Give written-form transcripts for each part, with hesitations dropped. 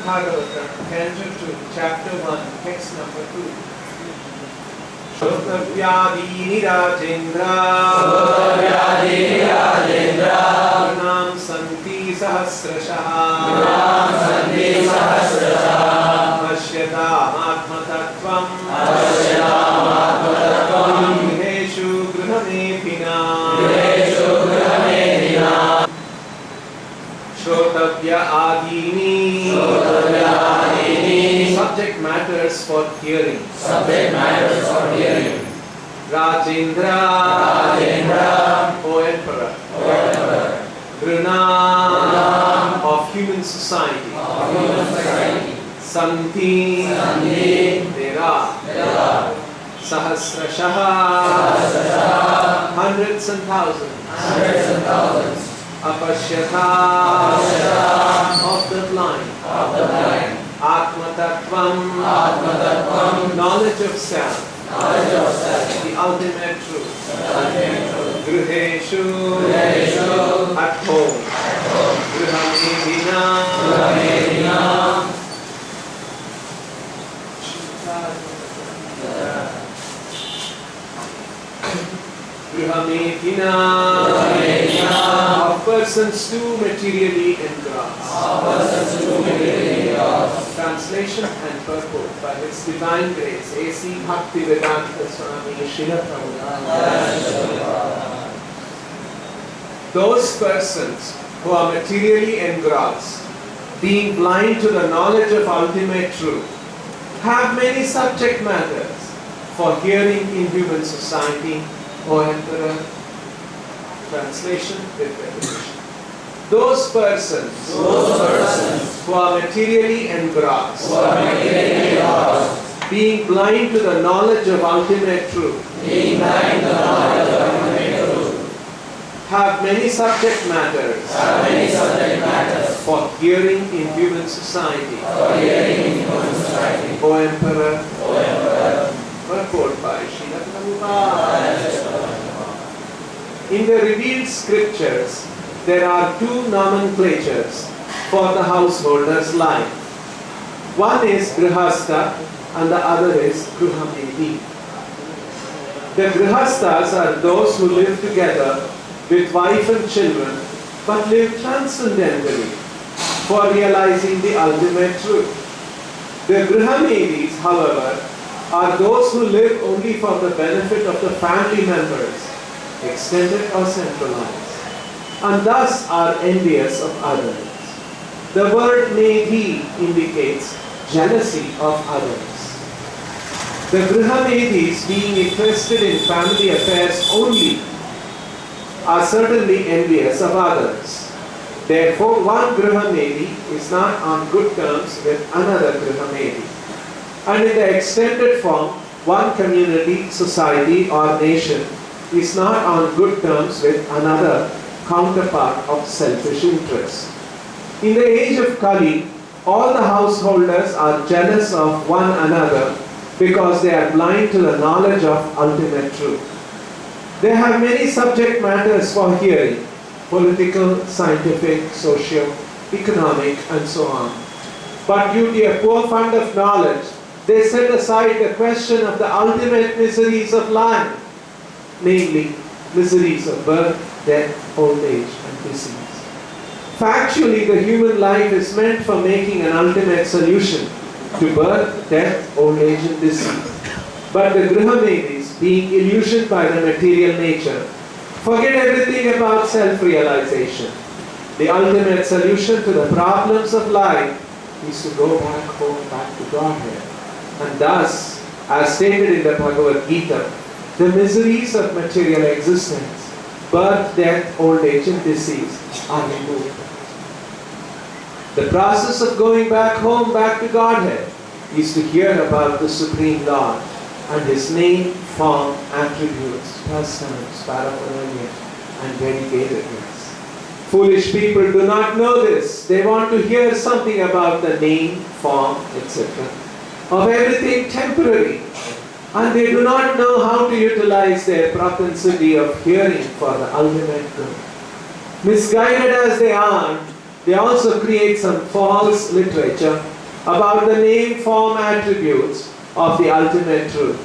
Bhagavatam, Canto 2, Chapter 1, Text number 2. Shrotavyadini Rajendra Gurnam Santi Sahasrashaha Pashyata Atmatattvam Griheshu Grihamepina Shrotavya Adini Subject matters for hearing. Rajendra, O Emperor. Gruna of human society. Santi, there are. Sahasrashaha, hundreds and thousands. Apashyata, of the blind. Atmatattvam, knowledge of self. The ultimate truth. Griheshu, at home. Grihamedina, Grihamedina, of persons too materially engrossed. Translation and purport by His Divine Grace, A.C. Bhaktivedanta Swami Srila Prabhupada. Those persons who are materially engrossed, being blind to the knowledge of ultimate truth, have many subject matters for hearing in human society, O Emperor. Translation with definition. Those persons who are materially engrossed, being blind to the knowledge of ultimate truth, have many subject matters for hearing in human society. O Emperor, purport by Srila Prabhupada. In the revealed scriptures, there are two nomenclatures for the householder's life. One is Grihastha and the other is Grihamedi. The Grihasthas are those who live together with wife and children but live transcendentally for realizing the ultimate truth. The Grihamedis, however, are those who live only for the benefit of the family members, extended or centralized, and thus are envious of others. The word medhi indicates jealousy of others. The Grihamedis, being interested in family affairs only, are certainly envious of others. Therefore, one Grihamedi is not on good terms with another Grihamedi. And in the extended form, one community, society or nation is not on good terms with another counterpart of selfish interest. In the age of Kali, all the householders are jealous of one another because they are blind to the knowledge of ultimate truth. They have many subject matters for hearing: political, scientific, social, economic, and so on. But due to a poor fund of knowledge, they set aside the question of the ultimate miseries of life, namely miseries of birth, death, old age, and disease. Factually, the human life is meant for making an ultimate solution to birth, death, old age, and disease. But the Grihamedis, being illusioned by the material nature, forget everything about self-realization. The ultimate solution to the problems of life is to go back home, back to Godhead. And thus, as stated in the Bhagavad Gita, the miseries of material existence, birth, death, old age, and disease, are removed. The process of going back home, back to Godhead, is to hear about the Supreme Lord and His name, form, attributes, pastimes, paraphernalia, and dedicatedness. Foolish people do not know this. They want to hear something about the name, form, etc. of everything temporary, and they do not know how to utilize their propensity of hearing for the ultimate good. Misguided as they also create some false literature about the name, form, attributes of the ultimate truth.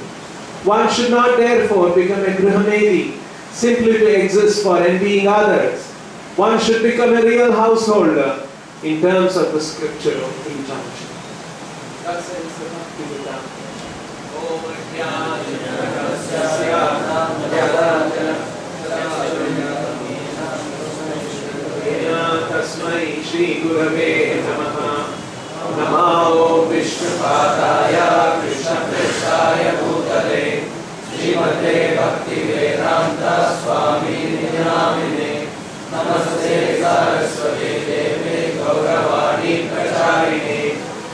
One should not therefore become a Grihamedi simply to exist for envying others. One should become a real householder in terms of the scriptural injunction. Dasa is the Bhakti-Vedanta. Tasmai Shri Gurave Namaha. Namo Vishnupadaya Krishna Prestaya Bhutale Srimate Bhakti Vedanta Swami Namine Namaste Saraswati Deve Gauravani Pracharine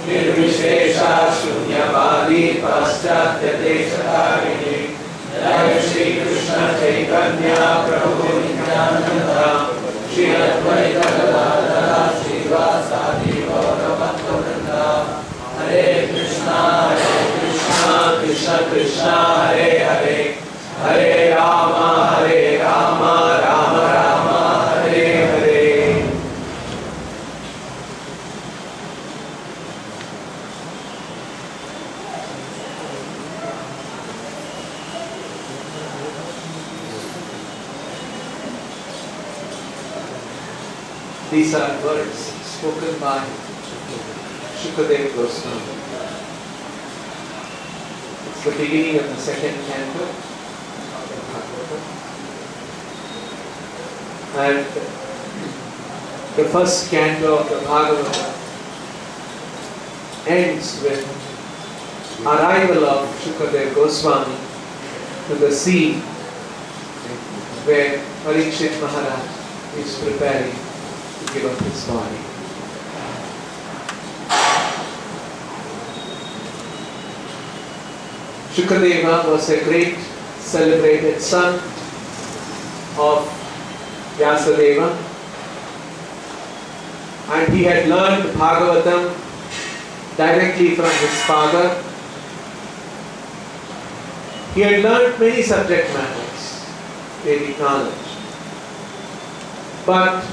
Nirvishesha Shunyavadi Paschatya Deshatarine Jai Shri Krishna Chaitanya Prabhu Nityananda Shri Advaita Gadadhara Srivasadi Gauravattavrinda Hare Krishna Krishna Krishna Hare Hare Hare Rama Rama Rama Hare Hare. These are words spoken by Shukadeva Goswami. It's the beginning of the second canto of the Bhagavatam. And the first canto of the Bhagavatam ends with arrival of Shukadeva Goswami to the sea where Parikshit Maharaj is preparing to give up his body. Shukadeva was a great celebrated son of Vyasadeva, and he had learned Bhagavatam directly from his father. He had learned many subject matters, Vedic knowledge. But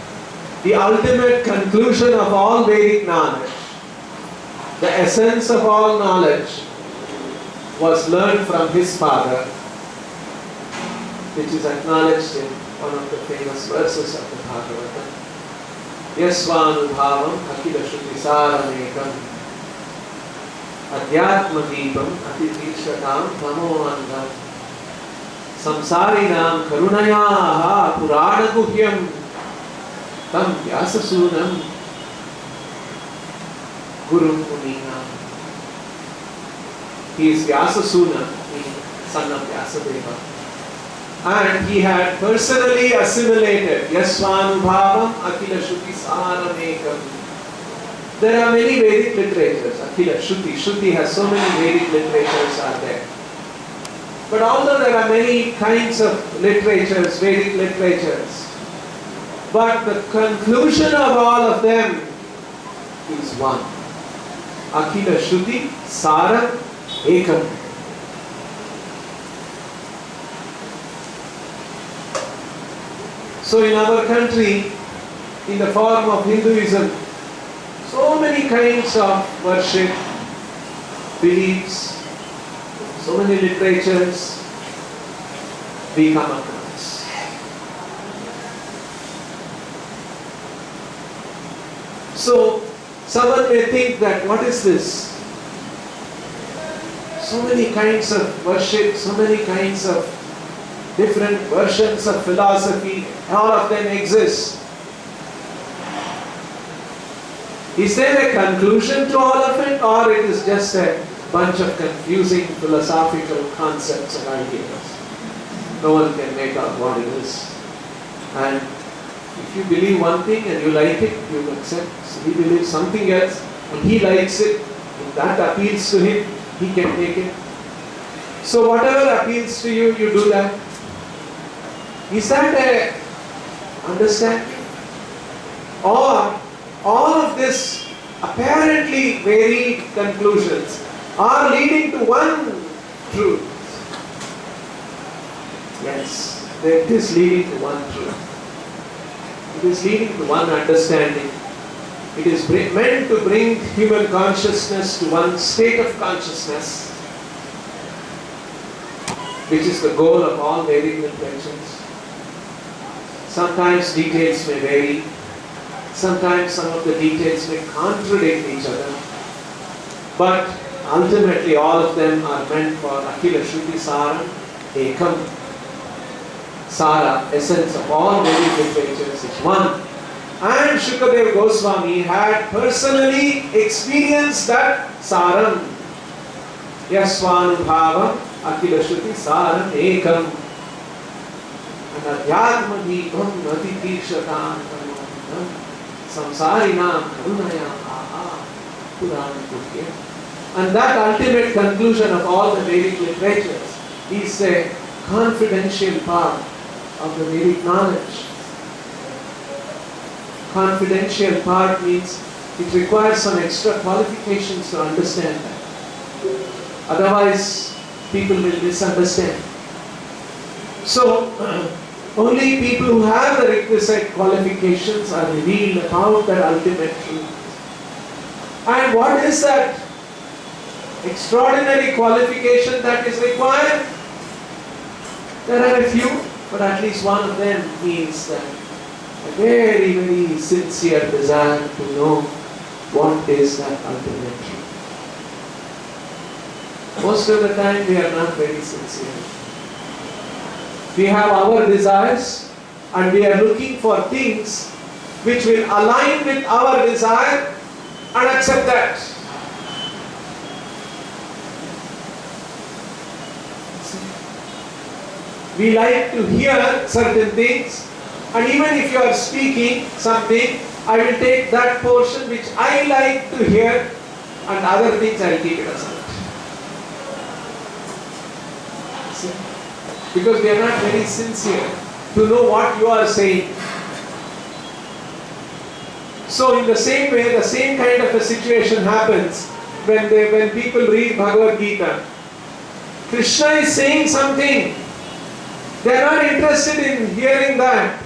the ultimate conclusion of all Vedic knowledge, the essence of all knowledge, was learned from his father, which is acknowledged in one of the famous verses of the Bhagavatam. Yasvanubhavam akila shrutisāramekam adhyatmadīpam atitishakam tamoandam samsārinām karunayāha purānaguhyam tam vyasasunam gurum muninam. He is Vyasasuna, the son of Vyasadeva. And he had personally assimilated Yasvanubhavam Akila Shruti Saramekam. There are many Vedic literatures, Akila Shruti. Shruti has so many Vedic literatures are there. But although there are many kinds of literatures, Vedic literatures, but the conclusion of all of them is one. Akila Shruti Saram Ekam. So in our country, in the form of Hinduism, so many kinds of worship, beliefs, so many literatures we come across. So someone may think that what is this? So many kinds of worship, so many kinds of different versions of philosophy, all of them exist. Is there a conclusion to all of it, or it is just a bunch of confusing philosophical concepts and ideas? No one can make out what it is. And if you believe one thing and you like it, you accept. So he believes something else and he likes it. If that appeals to him, he can take it. So whatever appeals to you, you do that. Is that a understanding? Or all of this apparently varied conclusions are leading to one truth? Yes, it is leading to one truth. It is leading to one understanding. It is meant to bring human consciousness to one state of consciousness, which is the goal of all Vedic literatures. Sometimes details may vary. Sometimes some of the details may contradict each other. But ultimately all of them are meant for Akhila Shruti Saram Ekam. Sara, essence of all Vedic literatures is one. And Shukadev Goswami had personally experienced that Saram. Yasvanubhavam Akhila Shruti Saram Ekam. And Adhyatma Deepam Natitikshatam Samsarinam Karunaya Aha Purana Purya. And that ultimate conclusion of all the Vedic literatures is a confidential part of the Vedic knowledge. Confidential part means it requires some extra qualifications to understand that. Otherwise, people will misunderstand. So, only people who have the requisite qualifications are revealed about that ultimate truth. And what is that extraordinary qualification that is required? There are a few, but at least one of them means that a very, very sincere desire to know what is that ultimate truth. Most of the time we are not very sincere. We have our desires and we are looking for things which will align with our desire and accept that. We like to hear certain things, and even if you are speaking something, I will take that portion which I like to hear and other things I will keep it aside. See? Because we are not very sincere to know what you are saying. So in the same way, the same kind of a situation happens when people read Bhagavad Gita. Krishna is saying something. They are not interested in hearing that.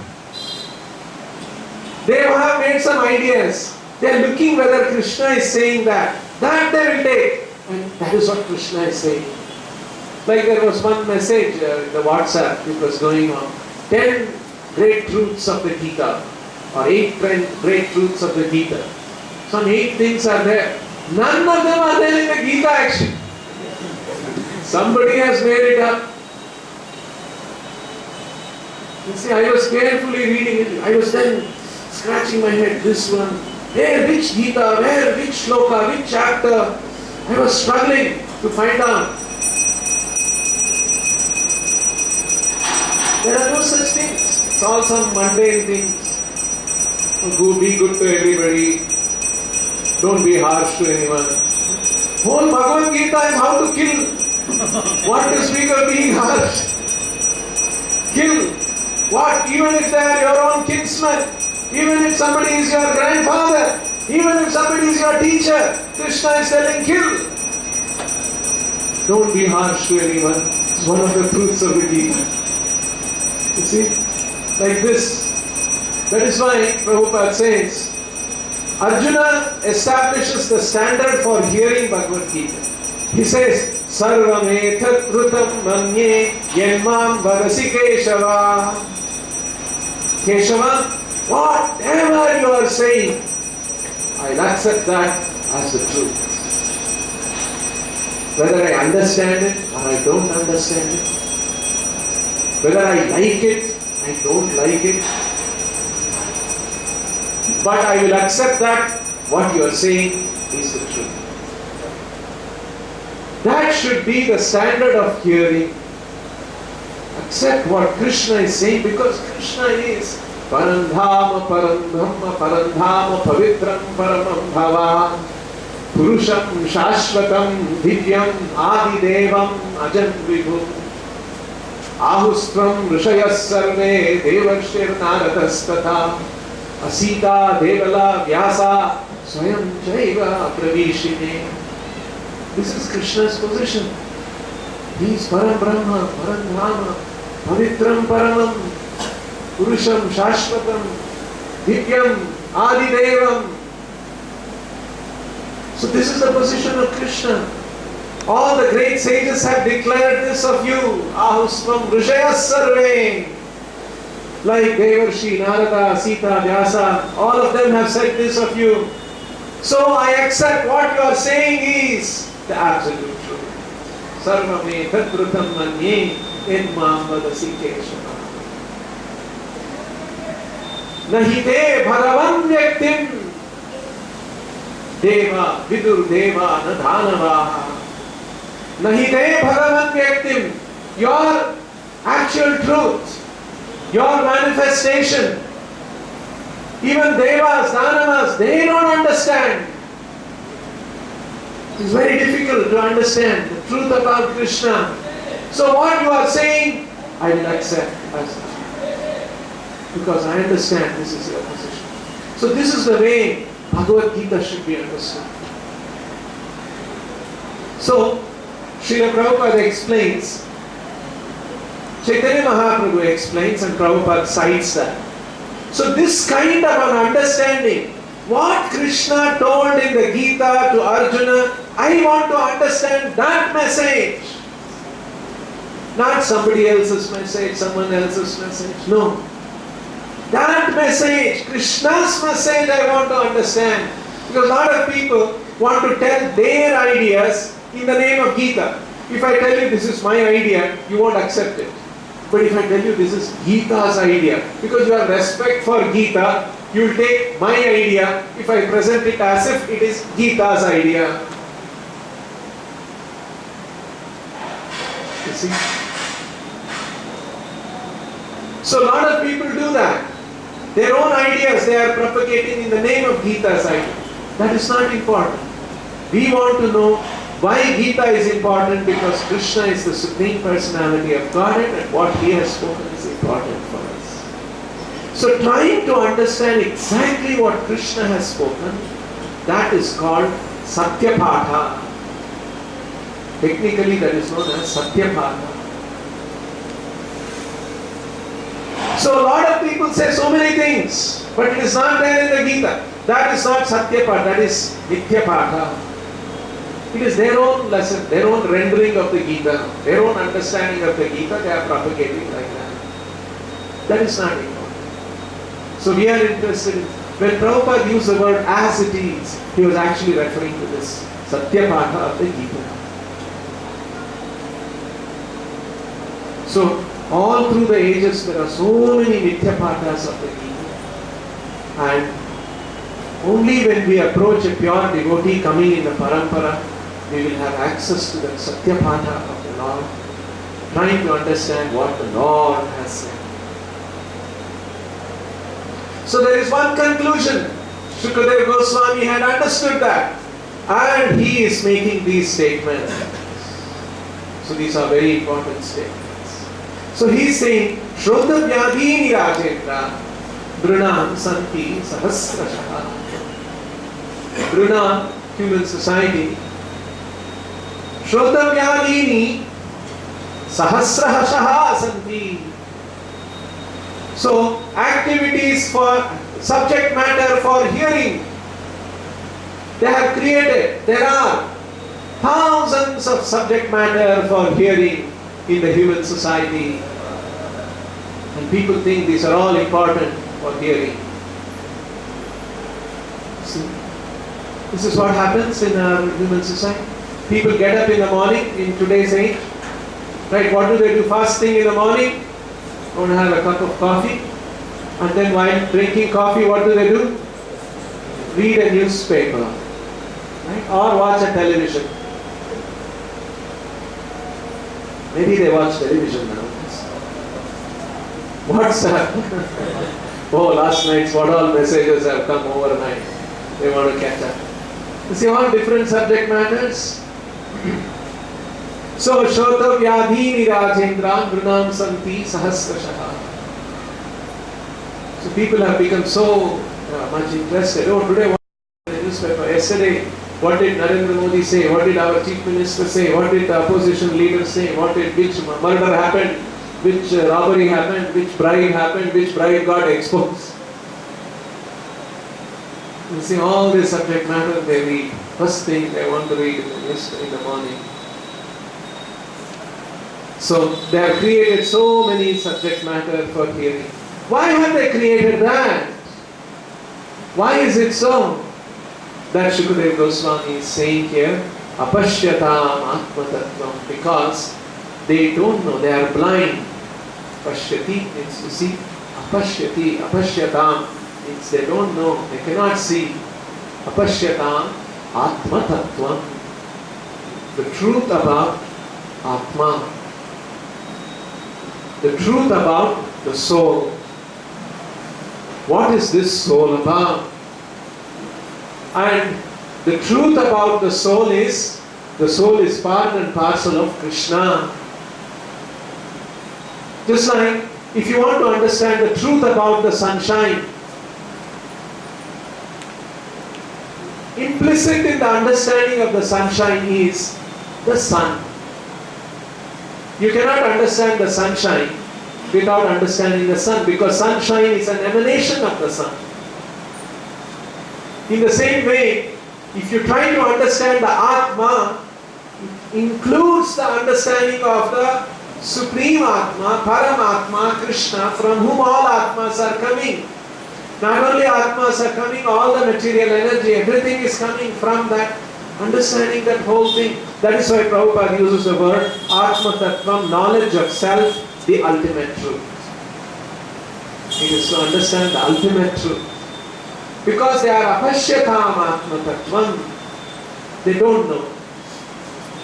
They have made some ideas. They are looking whether Krishna is saying that. That they will take. And that is what Krishna is saying. Like there was one message in the WhatsApp which was going on. 10 great truths of the Gita. Or 8 great truths of the Gita. Some 8 things are there. None of them are there in the Gita actually. Somebody has made it up. You see, I was carefully reading it. I was then scratching my head. This one. Hey, which Gita? Where? Which shloka? Which chapter? I was struggling to find out. There are no such things. It's all some mundane things. Be good to everybody. Don't be harsh to anyone. Whole Bhagavad Gita is how to kill. What to speak of being harsh? Kill. What? Even if they are your own kinsman, even if somebody is your grandfather, even if somebody is your teacher, Krishna is telling kill. Don't be harsh to anyone. It's one of the truths of the Gita. You see? Like this. That is why Prabhupada says, Arjuna establishes the standard for hearing Bhagavad Gita. He says, Sarvam etat rutam manye yenmam vadasi Keshava. Keshava, whatever you are saying, I'll accept that as the truth. Whether I understand it or I don't understand it, whether I like it, I don't like it, but I will accept that what you are saying is the truth. That should be the standard of hearing. Accept what Krishna is saying, because Krishna is Parandhama, Parandhamma, Parandhama, Pavitram, Paramam Bhava, Purusham, Shashvatam, Divyam, Adidevam, Ajam Vibhum, Ahustram, Rishayas Sarve, Devarshir Naratasthata, Asita, Devala, Vyasa, Swayam Jaiva, Pravishine. This is Krishna's position. He is Param Brahma, Parandhama, Pavitram Paramam, Purusham Shashvatam, Divyam, Adidevam, So this is the position of Krishna. All the great sages have declared this of you. Ahusvam Rishayas Sarve. Like Devarshi, Narada, Sita, Dasa, all of them have said this of you. So I accept what you are saying is the absolute truth. Sarvame Tatvrutam Manye Edmam Vadasi Keshava. Nahite Bhagavan Vyaktim Deva Vidur Deva Nadhanavaha. Nahite Bhagavan Vyaktim. Your actual truth, your manifestation. Even Devas, Danavas, they don't understand. It's very difficult to understand the truth about Krishna. So what you are saying, I will accept as such. Because I understand this is your position. So this is the way Bhagavad Gita should be understood. So, Srila Prabhupada explains, Chaitanya Mahaprabhu explains and Prabhupada cites that. So this kind of an understanding, what Krishna told in the Gita to Arjuna, I want to understand that message. Not somebody else's message, someone else's message. No. That message, Krishna's message I want to understand. Because a lot of people want to tell their ideas in the name of Gita. If I tell you this is my idea, you won't accept it. But if I tell you this is Gita's idea, because you have respect for Gita, you will take my idea if I present it as if it is Gita's idea. You see? So a lot of people do that. Their own ideas they are propagating in the name of Gita's idea. That is not important. We want to know why Gita is important, because Krishna is the Supreme Personality of Godhead and what He has spoken is important for us. So trying to understand exactly what Krishna has spoken, that is called Satyapatha. Technically that is known as Satyapatha. So a lot of people say so many things, but it is not there in the Gita. That is not Satyapatha, that is Nityapatha. It is their own lesson, their own rendering of the Gita, their own understanding of the Gita, they are propagating like that. That is not important. So we are interested in, when Prabhupada used the word as it is, he was actually referring to this Satyapatha of the Gita. So all through the ages there are so many Nityapathas of the Gita. And only when we approach a pure devotee coming in the parampara, we will have access to the Satyapatha of the Lord, trying to understand what the Lord has said. So there is one conclusion. Shukadeva Goswami had understood that, and he is making these statements. So these are very important statements. So he is saying, Shrodha Vyadhini Rajendra Brunam Santi Sahasrashaha. Bruna, human society, Shrodha Vyadhini Sahasrashaha Santi. So activities for subject matter for hearing, they have created. There are thousands of subject matter for hearing in the human society. And people think these are all important for hearing. See, this is what happens in our human society. People get up in the morning in today's age. Right, what do they do first thing in the morning? Go and have a cup of coffee. And then while drinking coffee, what do they do? Read a newspaper. Right? Or watch a television. Maybe they watch television now. What's that? Oh, last night's what all messages have come overnight. They want to catch up. You see all different subject matters? So, Shrodha Vyadhini Rajendra Brunam Santi Sahasrashaha. So people have become so much interested. Oh, today what did the newspaper? Yesterday, what did Narendra Modi say? What did our Chief Minister say? What did the opposition leaders say? Which murder happened? Which robbery happened? Which bribe happened? Which bribe got exposed? You see, all this subject matter they read. First thing they want to read in the morning. So they have created so many subject matter for theory. Why have they created that? Why is it so? That Shukadeva Goswami is saying here, Apashyatam Atma Tattvam, because they don't know, they are blind. Pashyati means to see. Apashyati, Apashyatam means they don't know, they cannot see. Apashyatam Atma Tattvam, the truth about Atma, the truth about the soul. What is this soul about? And the truth about the soul is part and parcel of Krishna. Just like if you want to understand the truth about the sunshine, implicit in the understanding of the sunshine is the sun. You cannot understand the sunshine without understanding the sun, because sunshine is an emanation of the sun. In the same way, if you try to understand the Atma, it includes the understanding of the Supreme Atma, Paramatma, Krishna, from whom all Atmas are coming. Not only Atmas are coming, all the material energy, everything is coming from that, understanding that whole thing. That is why Prabhupada uses the word Atma Tattvam, knowledge of self, the ultimate truth. It is to understand the ultimate truth. Because they are Apashyatam Atma Tattvam, they don't know.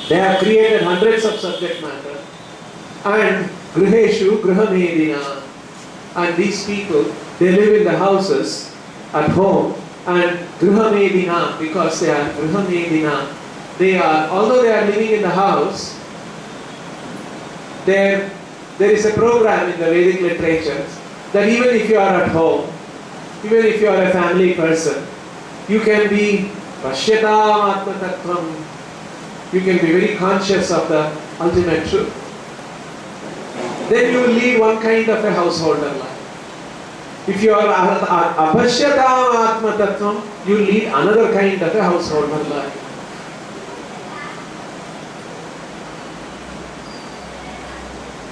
They have created hundreds of subject matter. And Griheshu Grihamedina. And these people, they live in the houses at home. And Grihamedina, because they are Grihamedina, they are, although they are living in the house, there is a program in the Vedic literature that even if you are at home, even if you are a family person, you can be Pashyatam Atma Tattvam. You can be very conscious of the ultimate truth. Then you will lead one kind of a householder life. If you are Apashyatam Atma Tattvam, you lead another kind of a householder life.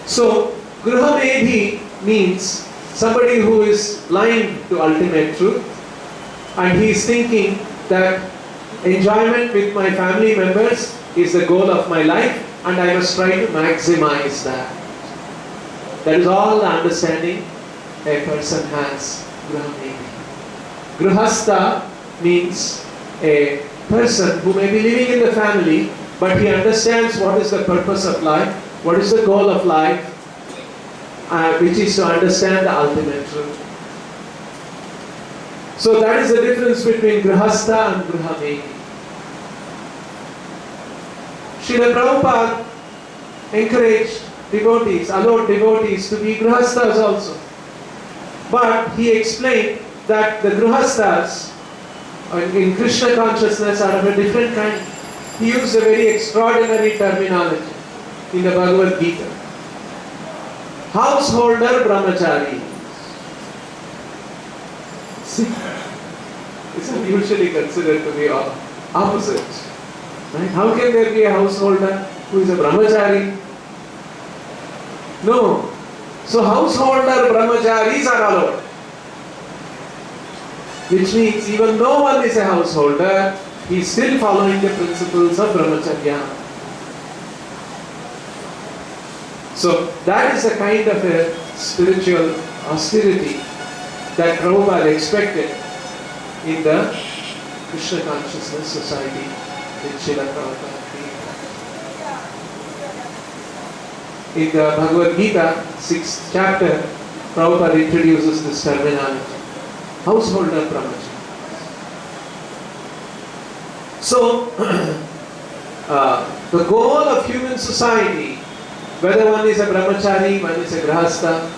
So, Grihamedhi means somebody who is blind to ultimate truth, and he is thinking that enjoyment with my family members is the goal of my life and I must try to maximize that. That is all the understanding a person has. Grihastha means a person who may be living in the family, but he understands what is the purpose of life, what is the goal of life, which is to understand the ultimate truth. So that is the difference between Grihastha and Grihamedhi. Srila Prabhupada encouraged devotees, allowed devotees to be Grihasthas also. But he explained that the Grihasthas in Krishna consciousness are of a different kind. He used a very extraordinary terminology in the Bhagavad Gita. Householder brahmachari. See, it's usually considered to be opposite. Right? How can there be a householder who is a brahmachari? No. So householder brahmacharis are allowed. Which means even though one is a householder, he is still following the principles of brahmacharya. So that is a kind of a spiritual austerity that Prabhupada expected in the Krishna Consciousness Society in Srila Prabhupada. In the Bhagavad Gita, 6th chapter, Prabhupada introduces this terminology, householder brahmachari. So, the goal of human society, whether one is a brahmachari, one is a grihastha,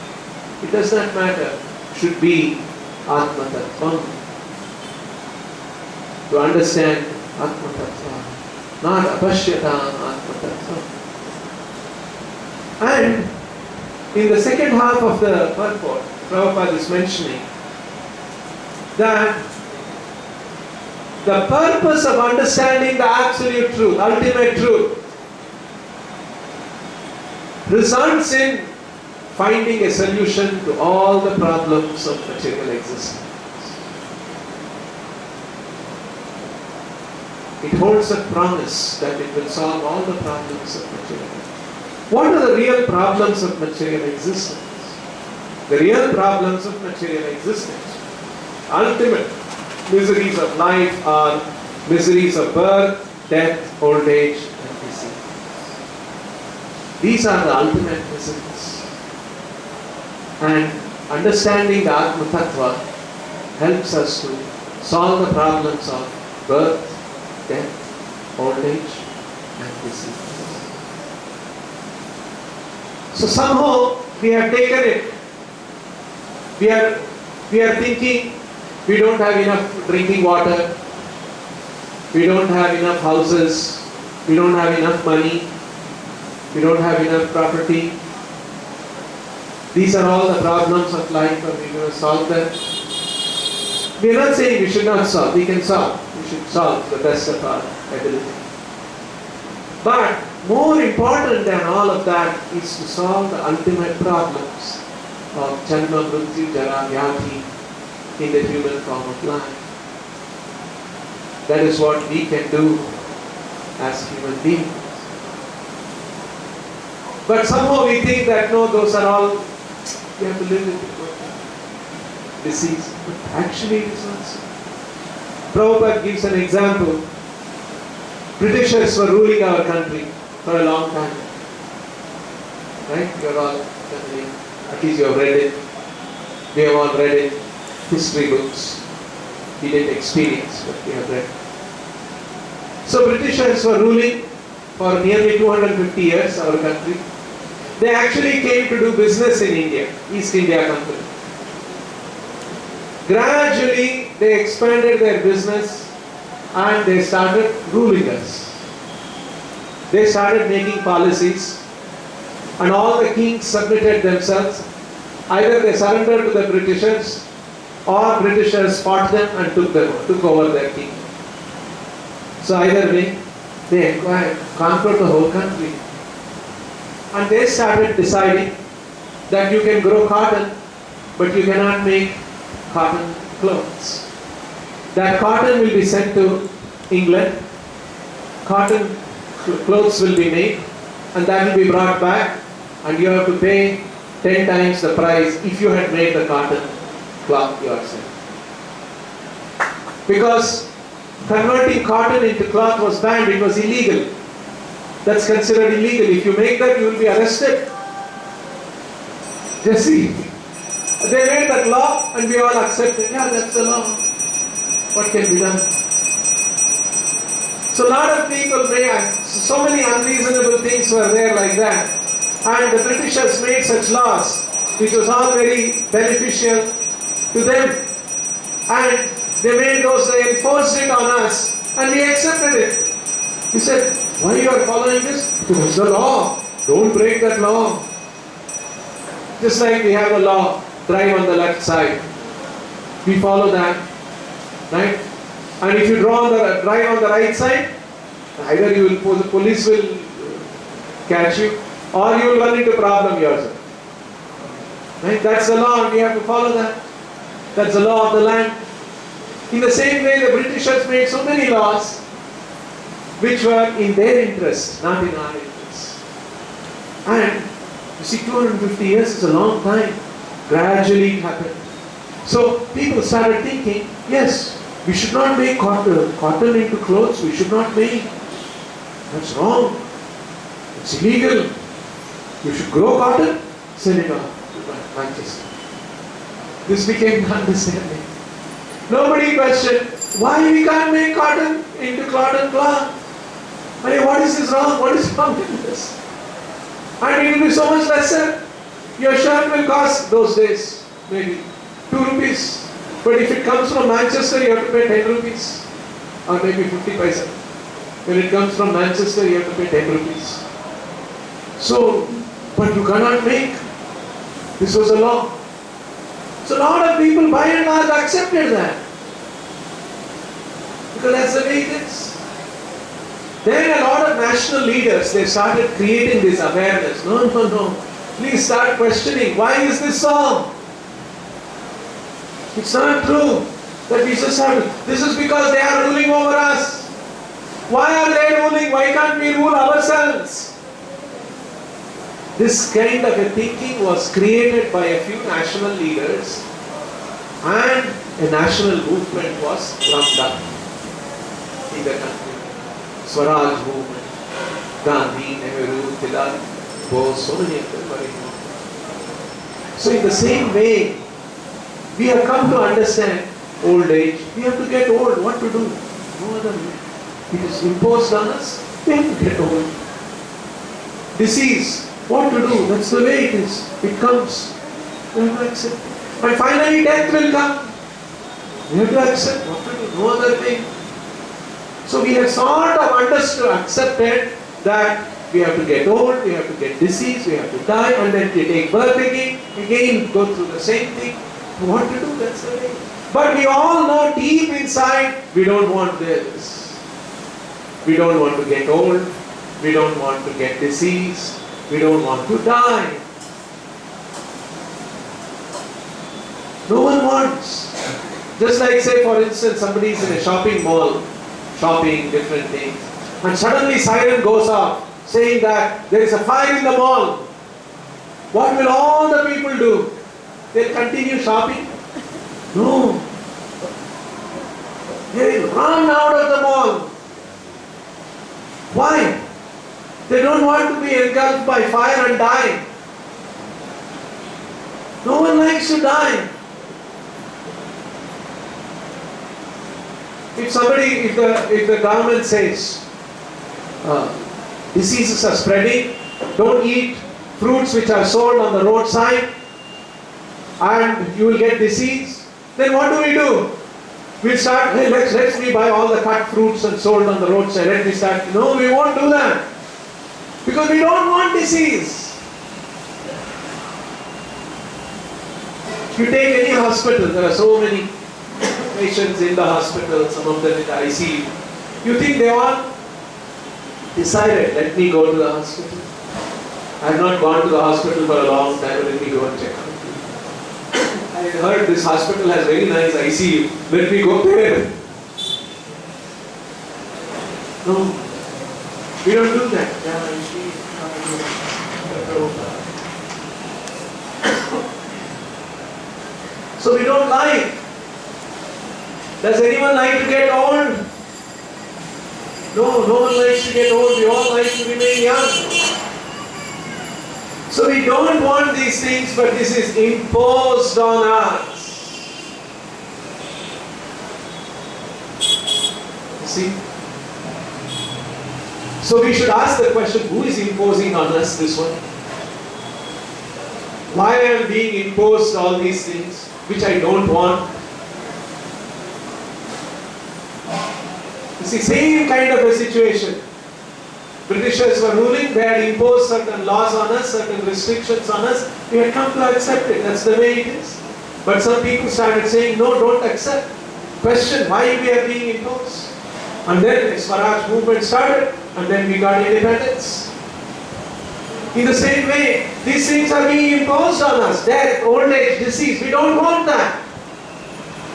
it does not matter, should be Atma Tattva. To understand Atma Tattva, not Apashyatam Atma Tattva. And in the second half of the purport, Prabhupada is mentioning that The purpose of understanding the absolute truth, ultimate truth, results in finding a solution to all the problems of material existence. It holds a promise that it will solve all the problems of material existence. What are the real problems of material existence? The real problems of material existence, ultimate miseries of life, are miseries of birth, death, old age, and disease. These are the ultimate miseries. And understanding the Atma Tattva helps us to solve the problems of birth, death, old age, and disease. So somehow we have taken it. We are thinking we don't have enough drinking water, we don't have enough houses, we don't have enough money, we don't have enough property. These are all the problems of life, and we're going to solve them. We are not saying we should not solve. We can solve. We should solve to the best of our ability. But more important than all of that is to solve the ultimate problems of Janma, Mrityu, Jara, Vyadhi in the human form of life. That is what we can do as human beings. But somehow we think that no, those are all, we have to live with disease. But actually it is not so. Prabhupada gives an example. Britishers were ruling our country for a long time. Right? You are all familiar. At least you have read it. We have all read it. History books. We didn't experience, but we have read. So Britishers were ruling for nearly 250 years our country. They actually came to do business in India, East India Company. Gradually they expanded their business and they started ruling us. They started making policies and all the kings submitted themselves. Either they surrendered to the Britishers or Britishers fought them and took over their kingdom. So either way, they conquered the whole country. And they started deciding that you can grow cotton, but you cannot make cotton clothes. That cotton will be sent to England, cotton clothes will be made, and that will be brought back, and you have to pay 10 times the price if you had made the cotton cloth yourself. Because converting cotton into cloth was banned, it was illegal. That's considered illegal. If you make that, you will be arrested. Just see. They made that law and we all accepted. Yeah, that's the law. What can be done? So a lot of people so many unreasonable things were there like that. And the Britishers made such laws, which was all very beneficial to them. And they made those, they enforced it on us, and we accepted it. We said, why you are following this? Because it's the law. Don't break that law. Just like we have a law, drive on the left side. We follow that. Right? And if you drive on the right side, either the police will catch you, or you will run into problem yourself. Right? That's the law and we have to follow that. That's the law of the land. In the same way, the Britishers made so many laws which were in their interest, not in our interest. And you see, 250 years is a long time. Gradually it happened. So people started thinking, yes, we should not make cotton into clothes. We should not make. That's wrong. It's illegal. You should grow cotton, sell it off to Manchester. This became the understanding. Nobody questioned why we can't make cotton into cotton cloth. I mean, what is this wrong? What is wrong with this? And it will be so much lesser. Your shirt will cost those days maybe 2 rupees. But if it comes from Manchester, you have to pay 10 rupees. Or maybe 50 paisa. When it comes from Manchester, you have to pay 10 rupees. So, but you cannot make. This was a law. So a lot of people by and large accepted that. Because that's the way it is. Then a lot of national leaders, they started creating this awareness. No. Please start questioning. Why is this so? It's not true that we just have to. This is because they are ruling over us. Why are they ruling? Why can't we rule ourselves? This kind of a thinking was created by a few national leaders, and a national movement was drummed up in the country. Swaraj movement, Gandhi, Nehru, Tilak, Bose, so many of them were involved. So in the same way, we have come to understand old age. We have to get old. What to do? No other way. It is imposed on us. We have to get old. Disease. What to do? That's the way it is. It comes. We have to accept. And finally death will come. We have to accept. What to do? No other thing. So we have sort of understood, accepted that we have to get old, we have to get disease, we have to die, and then we take birth again go through the same thing. What to do? That's the way. But we all know deep inside, we don't want this. We don't want to get old, we don't want to get disease, we don't want to die. No one wants. Just like, say, for instance, somebody is in a shopping mall, shopping different things, and suddenly siren goes off saying that there is a fire in the mall. What will all the people do? They'll continue shopping? No. They will run out of the mall. Why? They don't want to be engulfed by fire and die. No one likes to die. If the government says diseases are spreading, don't eat fruits which are sold on the roadside and you will get disease, then what do? We'll start, hey, let's me buy all the cut fruits and sold on the roadside. Let me start. No, we won't do that. Because we don't want disease. If you take any hospital, there are so many patients in the hospital, some of them in the ICU. You think they all decided, let me go to the hospital? I have not gone to the hospital for a long time, let me go and check out. I heard this hospital has very nice ICU, let me go there. No, we don't do that. So we don't like. Does anyone like to get old? No one likes to get old. We all like to remain young. So we don't want these things, but this is imposed on us. You see? So we should ask the question, who is imposing on us this one? Why I am being imposed all these things, which I don't want? You see, same kind of a situation. Britishers were ruling, they had imposed certain laws on us, certain restrictions on us. We had come to accept it. That's the way it is. But some people started saying, no, don't accept. Question why we are being imposed. And then the Swaraj movement started, and then we got independence. In the same way, these things are being imposed on us. Death, old age, disease. We don't want that.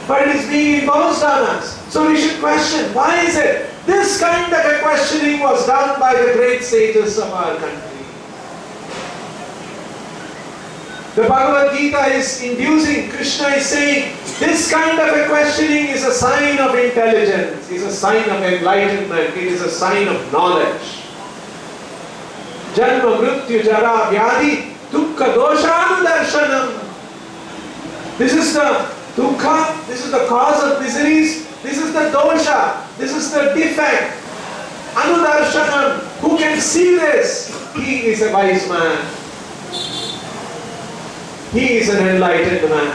But it is being imposed on us. So we should question, why is it? This kind of a questioning was done by the great sages of our country. The Bhagavad Gita is inducing, Krishna is saying, this kind of a questioning is a sign of intelligence, is a sign of enlightenment, it is a sign of knowledge. Janma mrityu jara vyadi dukkha doshanudarshanam. This is the dukkha, this is the cause of miseries, this is the dosha, this is the defect. Anudarshanam, who can see this? He is a wise man. He is an enlightened man.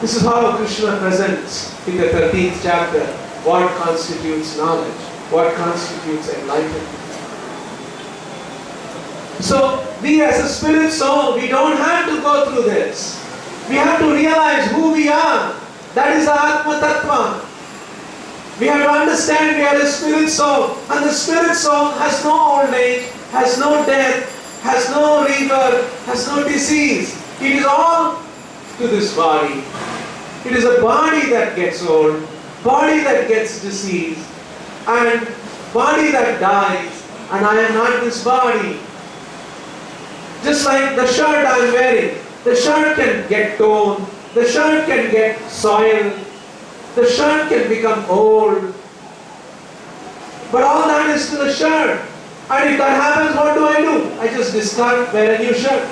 This is how Krishna presents in the 13th chapter what constitutes knowledge, what constitutes enlightenment. So, we as a spirit soul, we don't have to go through this. We have to realize who we are. That is the Atma Tattva. We have to understand we are a spirit soul. And the spirit soul has no old age, has no death, has no rebirth, has no disease. It is all to this body. It is a body that gets old, body that gets disease, and body that dies. And I am not this body. Just like the shirt I am wearing. The shirt can get torn. The shirt can get soiled. The shirt can become old. But all that is to the shirt. And if that happens, what do? I just discard, wear a new shirt.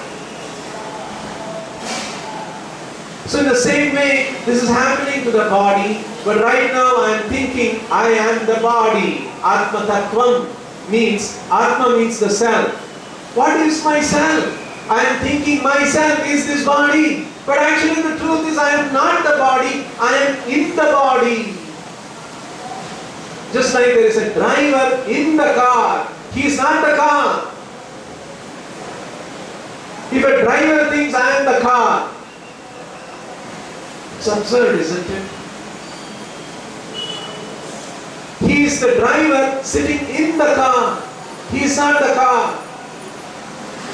So in the same way, this is happening to the body. But right now I am thinking, I am the body. Atma Tattvam means, Atma means the self. What is myself? I am thinking myself is this body. But actually the truth is I am not the body, I am in the body. Just like there is a driver in the car, he is not the car. If a driver thinks I am the car, it's absurd, isn't it? He is the driver sitting in the car. He is not the car.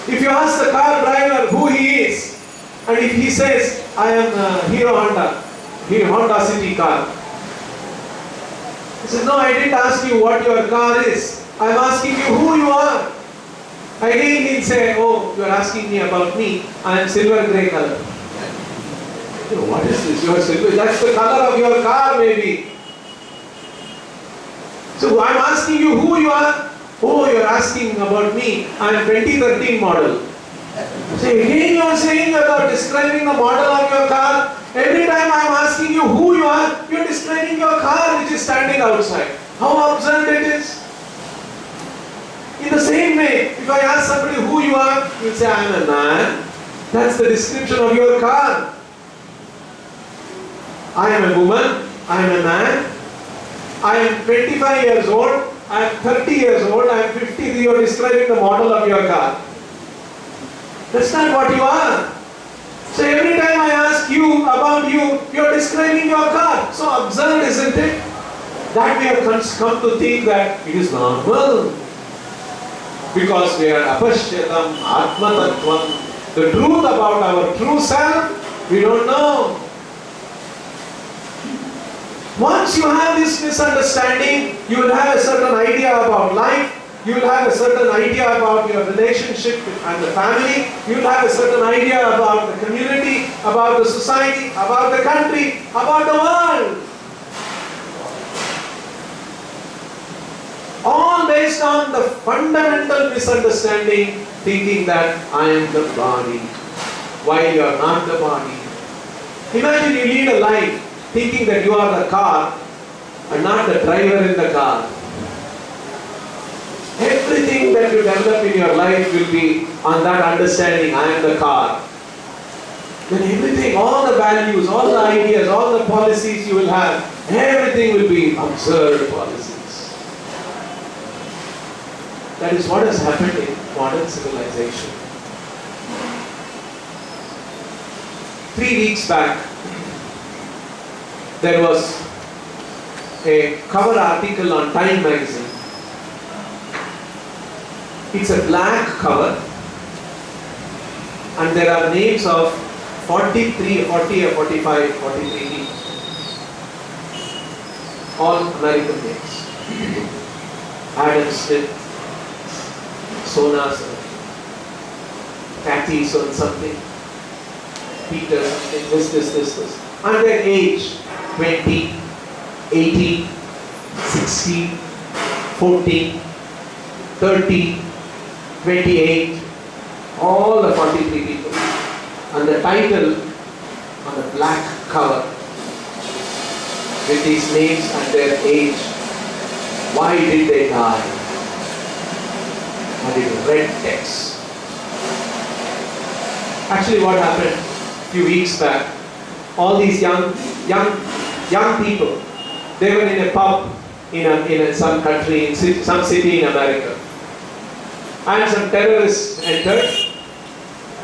If you ask the car driver who he is, and if he says, I am Hero Honda City car. He says, no, I didn't ask you what your car is. I am asking you who you are. Again he'll say, oh, you are asking me about me. I am silver grey color. You know, what is this? You are silver. That's the color of your car maybe. So I am asking you who you are. Oh, you are asking about me. I am 2013 model. So again you are saying about describing the model of your car. Every time I am asking you who you are, you are describing your car which is standing outside. How absurd it is. In the same way, if I ask somebody who you are, you will say I am a man. That's the description of your car. I am a woman. I am a man. I am 25 years old. I am 30 years old, I am 50, you are describing the model of your car. That's not what you are. So every time I ask you about you, you are describing your car. So absurd, isn't it? That we have come to think that it is normal. Because we are apashyatam, atma tattvam. The truth about our true self, we don't know. Once you have this misunderstanding, you will have a certain idea about life, you will have a certain idea about your relationship and the family, you will have a certain idea about the community, about the society, about the country, about the world. All based on the fundamental misunderstanding, thinking that I am the body, while you are not the body. Imagine you lead a life thinking that you are the car and not the driver in the car. Everything that you develop in your life will be on that understanding, I am the car. Then everything, all the values, all the ideas, all the policies you will have, everything will be absurd policies. That is what has happened in modern civilization. 3 weeks back, there was a cover article on Time magazine. It's a black cover and there are names of 40 or 45, 43 people. All American names. Adam Smith, Sona Kathy something, Peter something, this. And their age, 20, 18, 16, 14, 30, 28, all the 43 people. And the title on the black cover with these names and their age, why did they die? And in red text. Actually what happened a few weeks back, all these young people, they were in a pub in some country, in some city in America. And some terrorists entered,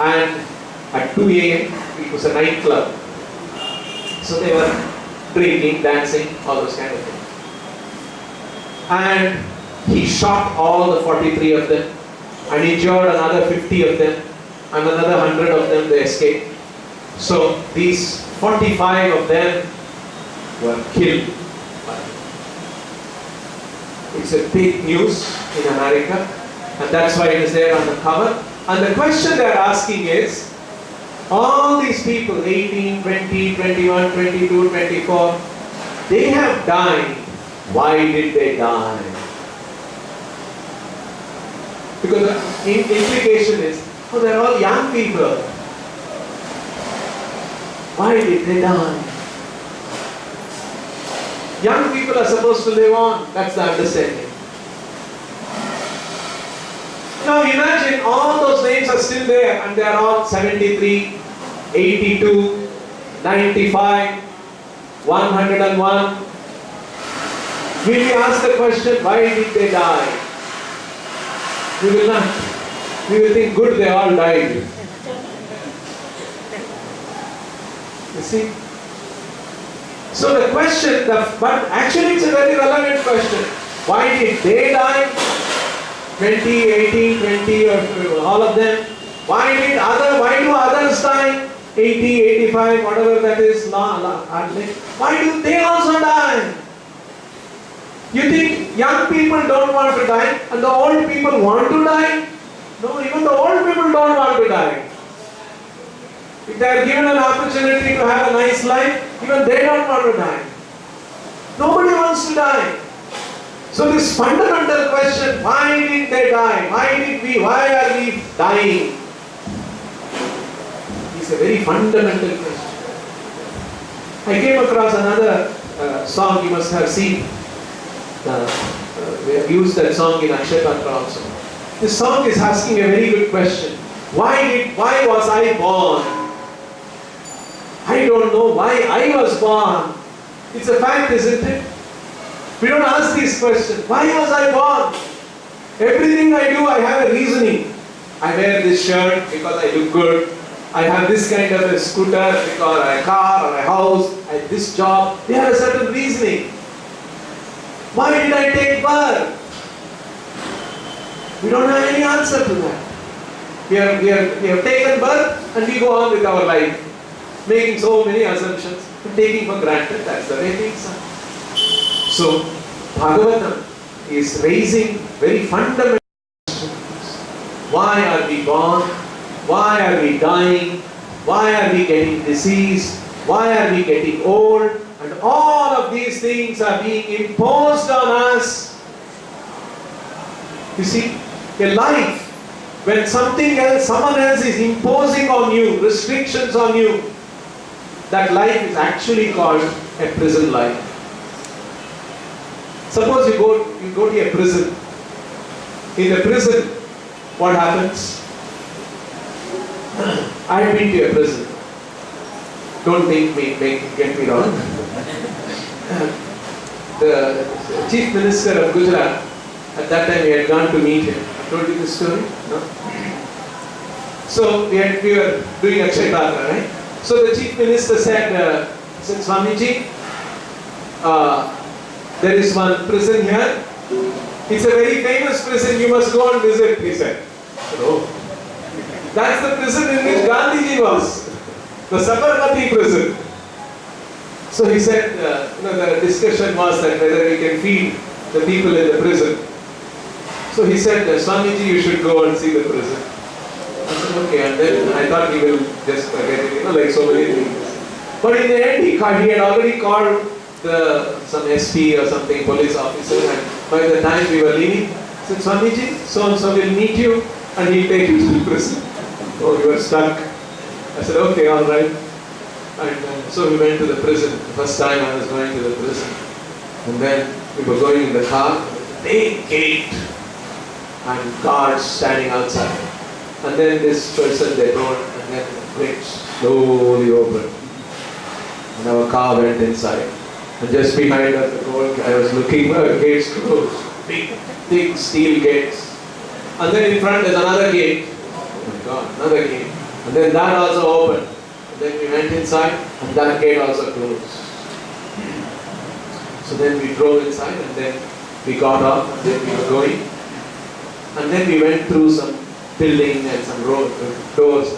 and at 2 a.m. it was a nightclub. So they were drinking, dancing, all those kind of things. And he shot all the 43 of them and injured another 50 of them, and another 100 of them they escaped. So these 45 of them were killed. It's a big news in America, and that's why it is there on the cover. And the question they are asking is, all these people, 18, 20, 21, 22, 24, they have died. Why did they die? Because the implication is, oh, they're all young people. Why did they die? Young people are supposed to live on. That's the understanding. Now imagine all those names are still there and they are all 73, 82, 95, 101. Will we ask the question, why did they die? We will not. We will think, good, they all died. You see? So the question, but actually it's a very relevant question. Why did they die? 20, 18, 20, or all of them. Why do others die? 80, 85, whatever that is. Why do they also die? You think young people don't want to die and the old people want to die? No, even the old people don't want to die. If they are given an opportunity to have a nice life, even they don't want to die. Nobody wants to die. So this fundamental question, why did they die? Why are we dying? It's a very fundamental question. I came across another song you must have seen. We have used that song in Chanchalapathi also. This song is asking a very good question. Why was I born? I don't know why I was born. It's a fact, isn't it? We don't ask these questions. Why was I born? Everything I do, I have a reasoning. I wear this shirt because I look good. I have this kind of a scooter because I have a car or a house. I have this job. We have a certain reasoning. Why did I take birth? We don't have any answer to that. We have taken birth and we go on with our life, making so many assumptions and taking for granted. That's the way things are. So, Bhagavatam is raising very fundamental questions. Why are we born? Why are we dying? Why are we getting diseased? Why are we getting old? And all of these things are being imposed on us. You see, a life, when someone else is imposing on you, restrictions on you, that life is actually called a prison life. Suppose you go to a prison. In the prison, what happens? I've been to a prison. Don't get me wrong. The Chief Minister of Gujarat, at that time we had gone to meet him. I told you this story? No? So we were doing Akshay Patra, right? So the Chief Minister said, Swamiji, there is one prison here. It's a very famous prison, you must go and visit, he said. Oh. That's the prison in which Gandhiji was. The Chanchalapathi prison. So he said, the discussion was that whether we can feed the people in the prison. So he said, Swamiji, you should go and see the prison. I said, okay, and then I thought he will just forget it, like so many things. But in the end, he had already called some SP or something, police officer, and by the time we were leaving, he said, Swamiji, so-and-so will meet you and he'll take you to the prison. Oh, you were stuck. I said, okay, all right. And so we went to the prison. The first time I was going to the prison. And then we were going in the car, big gate and guards standing outside. And then this person, they told, and then the gate slowly opened. And our car went inside. And just behind us, the door, I was looking, gates closed. Big steel gates. And then in front there's another gate. Oh my God, another gate. And then that also opened. And then we went inside and that gate also closed. So then we drove inside and then we got off and then we were going. And then we went through some building and some doors.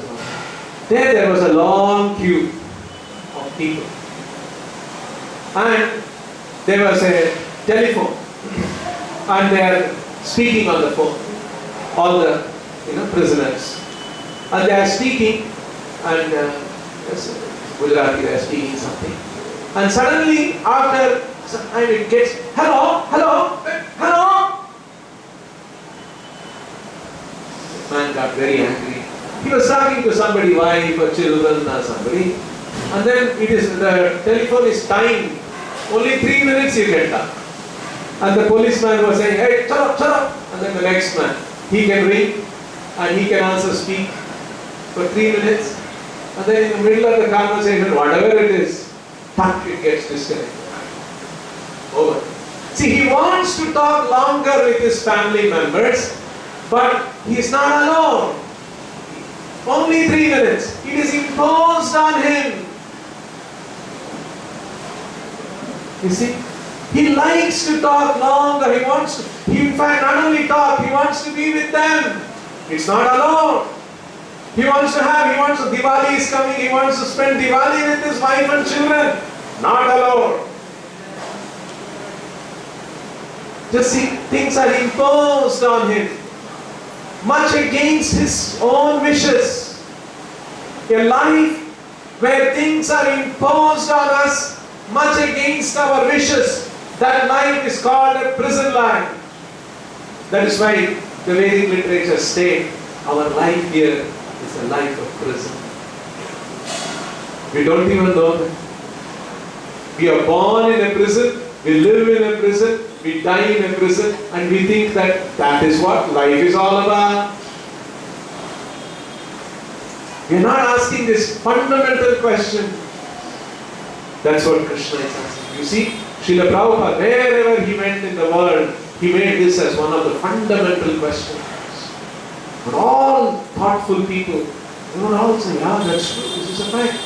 There was a long queue of people. And there was a telephone. And they are speaking on the phone. All the prisoners. And they are speaking and Gujarati, they are speaking something. And suddenly after some time it gets, hello. The man got very angry. He was talking to somebody, wife or children or somebody. And then the telephone is timed. Only 3 minutes you can talk. And the policeman was saying, hey, shut up. And then the next man, he can ring and he can also speak for 3 minutes. And then in the middle of the conversation, whatever it is, it gets disconnected. Over. See, he wants to talk longer with his family members, but he is not alone. Only 3 minutes. It is imposed on him. You see? He likes to talk longer. He wants to, in fact, not only talk, he wants to be with them. It's not alone. Diwali is coming, he wants to spend Diwali with his wife and children. Not alone. Just see, things are imposed on him. Much against his own wishes. A life where things are imposed on us, much against our wishes. That life is called a prison life. That is why the Vedic literature states our life here is a life of prison. We don't even know that. We are born in a prison, we live in a prison, we die in a prison, and we think that is what life is all about. We are not asking this fundamental question. That's what Krishna is asking. You see, Srila Prabhupada, wherever he went in the world, he made this as one of the fundamental questions. But all thoughtful people, they would all say, yeah, that's true, this is a fact.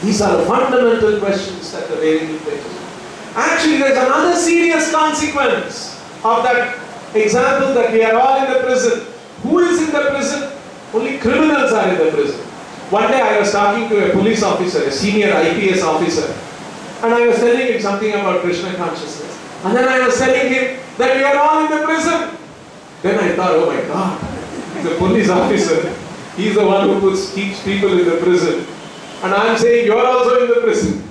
These are the fundamental questions that the Vedic literature. Actually, there's another serious consequence of that example that we are all in the prison. Who is in the prison? Only criminals are in the prison. One day I was talking to a police officer, a senior IPS officer, and I was telling him something about Krishna consciousness. And then I was telling him that we are all in the prison. Then I thought, oh my God, he's a police officer. He's the one who keeps people in the prison. And I am saying you are also in the prison.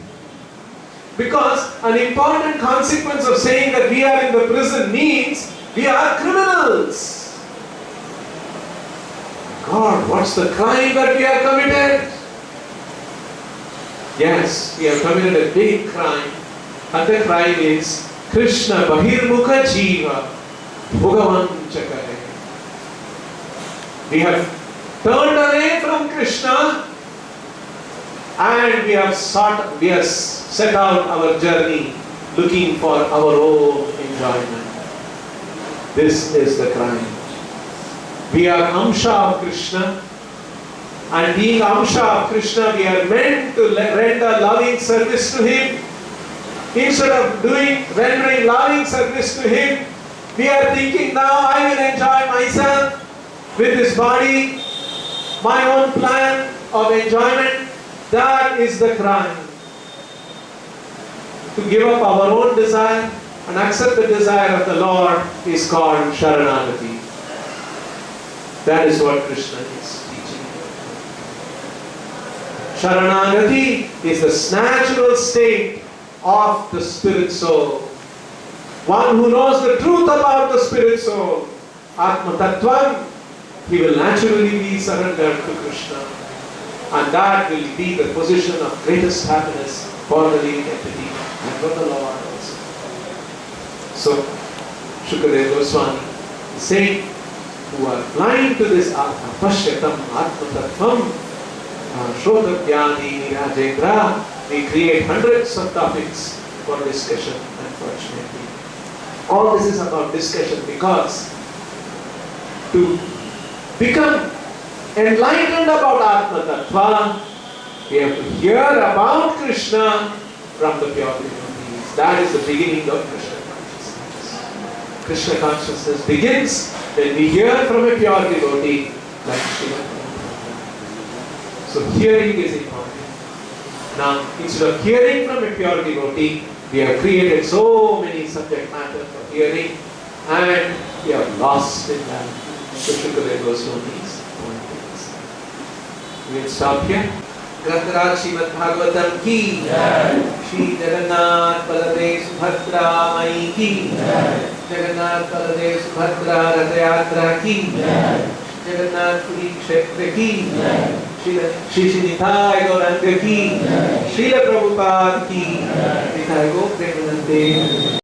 Because an important consequence of saying that we are in the prison means we are criminals. God, what's the crime that we have committed? Yes, we have committed a big crime. And the crime is Krishna Bahirmukha Jiva Bhagavan Chakare. We have turned away from Krishna and we have set out our journey looking for our own enjoyment. This is the crime. We are Amsha of Krishna, and being Amsha of Krishna, we are meant to render loving service to Him. Instead of rendering loving service to Him, we are thinking, now I will enjoy myself with this body, my own plan of enjoyment. That is the crime. To give up our own desire and accept the desire of the Lord is called Sharanagati. That is what Krishna is teaching. Sharanagati is the natural state of the spirit soul. One who knows the truth about the spirit soul, Atma Tattvam, he will naturally be surrendered to Krishna. And that will be the position of greatest happiness for the living entity and for the Lord also. So, Shukadeva Goswami is saying, who are blind to this Atma, Pashyatam Atma Tattvam, Shrodhatyani Nirajendra, we create hundreds of topics for discussion, unfortunately. All this is about discussion because to become enlightened about Atma Tattva, we have to hear about Krishna from the pure living. That is the beginning of Krishna consciousness. Krishna consciousness begins when we hear from a pure devotee like Srila Prabhupada. So hearing is important. Now, instead of hearing from a pure devotee, we have created so many subject matter for hearing and we are lost in that. So Shukadeva Goswami's points. We will stop here. Grantaraj Srimad Bhagavatam ki Shri Jagannath Baladev Subhadra Mai ki Jagannath Baladev Subhadra Rathayatra ki Jagannath Puri Kshetra ki Shri Nithai Gauranga ki Srila Prabhupada ki Nithai Gaur Premanande